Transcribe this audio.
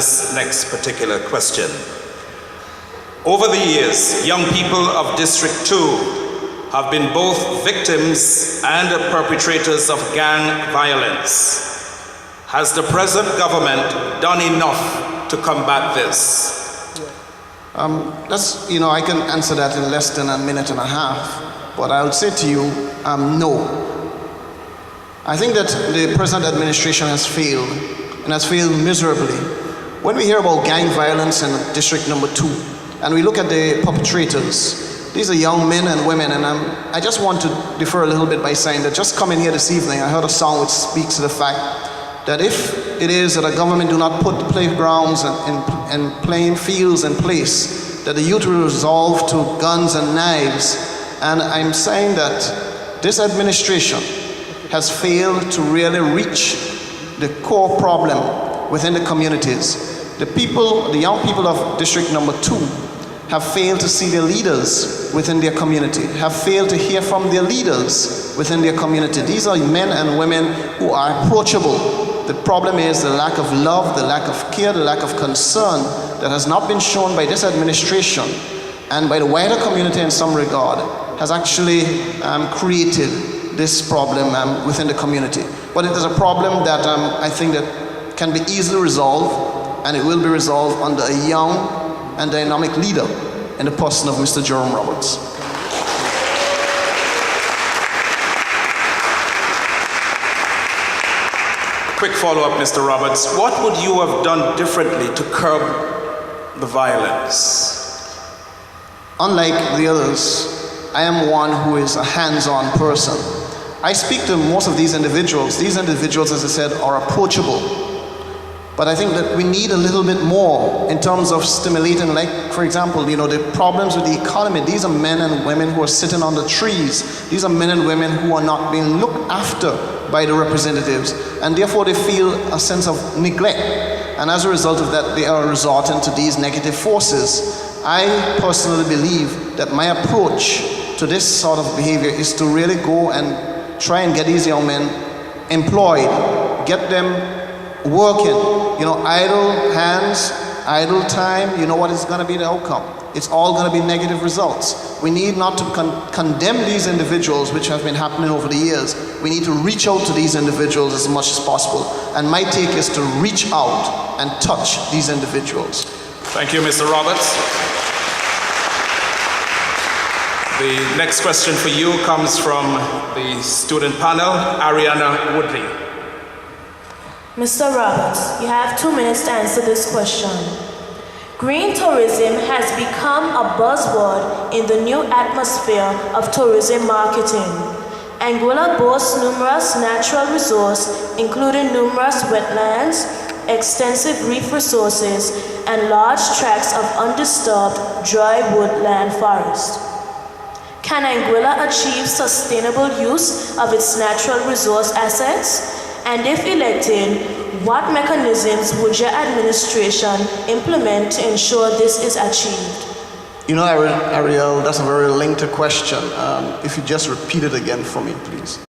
this next particular question. Over the years, young people of District 2 have been both victims and perpetrators of gang violence. Has the present government done enough to combat this? I can answer that in less than a minute and a half, but I would say to you, no. I think that the present administration has failed, and has failed miserably. When we hear about gang violence in District number 2, and we look at the perpetrators, these are young men and women, and I just want to defer a little bit by saying that just coming here this evening, I heard a song which speaks to the fact that if it is that a government do not put playgrounds and playing fields in place, that the youth will resolve to guns and knives. And I'm saying that this administration has failed to really reach the core problem within the communities. The young people of District number 2 have failed to see their leaders within their community, have failed to hear from their leaders within their community. These are men and women who are approachable. The problem is the lack of love, the lack of care, the lack of concern that has not been shown by this administration and by the wider community in some regard has actually created this problem within the community. But it is a problem that I think that can be easily resolved, and it will be resolved under a young and dynamic leader in the person of Mr. Jerome Roberts. Quick follow-up, Mr. Roberts. What would you have done differently to curb the violence? Unlike the others, I am one who is a hands-on person. I speak to most of these individuals. These individuals, as I said, are approachable. But I think that we need a little bit more in terms of stimulating, like, for example, the problems with the economy. These are men and women who are sitting on the trees. These are men and women who are not being looked after by the representatives, and therefore they feel a sense of neglect. And as a result of that, they are resorting to these negative forces. I personally believe that my approach to this sort of behavior is to really go and try and get these young men employed, get them working. Idle hands, idle time, you know what is going to be the outcome? It's all going to be negative results. We need not to condemn these individuals, which have been happening over the years. We need to reach out to these individuals as much as possible. And my take is to reach out and touch these individuals. Thank you, Mr. Roberts. The next question for you comes from the student panel, Ariana Woodley. Mr. Roberts, you have 2 minutes to answer this question. Green tourism has become a buzzword in the new atmosphere of tourism marketing. Anguilla boasts numerous natural resources, including numerous wetlands, extensive reef resources, and large tracts of undisturbed dry woodland forest. Can Anguilla achieve sustainable use of its natural resource assets? And if elected, what mechanisms would your administration implement to ensure this is achieved? Ariel, that's a very lengthy question. If you just repeat it again for me, please.